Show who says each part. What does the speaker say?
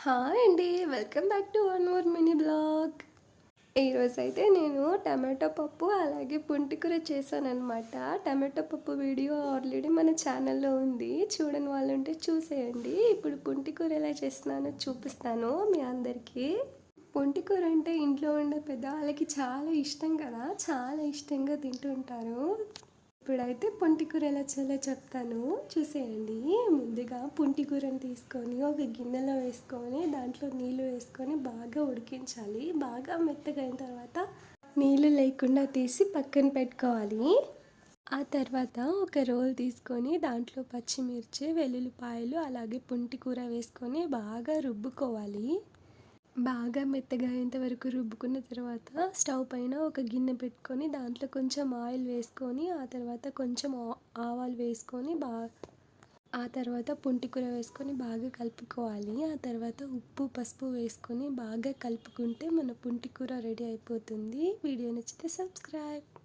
Speaker 1: Hi అండి. Welcome back to one more mini blog. ఈరోజైతే నేను టమాటో పప్పు అలాగే పుంటికూర చేశాననమాట. టమాటో పప్పు వీడియో ఆల్రెడీ మన ఛానల్లో ఉంది. చూడని వాళ్ళు ఉంటే చూసేయండి. ఇప్పుడు పుంటికూర ఎలా చేస్తున్నానో చూపిస్తాను మీ అందరికీ. పుంటికూర అంటే ఇంట్లో ఉండే పెద్దవాళ్ళకి చాలా ఇష్టం కదా, చాలా ఇష్టంగా తింటుంటారు. ఇప్పుడైతే పుంటికూర ఎలా చేయాలో చెప్తాను, చూసేయండి. ముందుగా పుంటికూరని తీసుకొని ఒక గిన్నెలో వేసుకొని దాంట్లో నీళ్ళు వేసుకొని బాగా ఉడికించాలి. బాగా మెత్తగా అయిన తర్వాత నీళ్ళు లేకుండా తీసి పక్కన పెట్టుకోవాలి. ఆ తర్వాత ఒక రోల్ తీసుకొని దాంట్లో పచ్చిమిర్చి, వెల్లుల్లిపాయలు అలాగే పుంటికూర వేసుకొని బాగా రుబ్బుకోవాలి. బాగా మెత్తగా అయ్యేంత వరకు రుబ్బుకున్న తర్వాత స్టవ్ పైన ఒక గిన్నె పెట్టుకొని దాంట్లో కొంచెం ఆయిల్ వేసుకొని ఆ తర్వాత కొంచెం ఆవాలు వేసుకొని ఆ తర్వాత పుంటికూర వేసుకొని బాగా కలుపుకోవాలి. ఆ తర్వాత ఉప్పు పసుపు వేసుకొని బాగా కలుపుకుంటే మన పుంటికూర రెడీ అయిపోతుంది. వీడియో నచ్చితే సబ్స్క్రైబ్.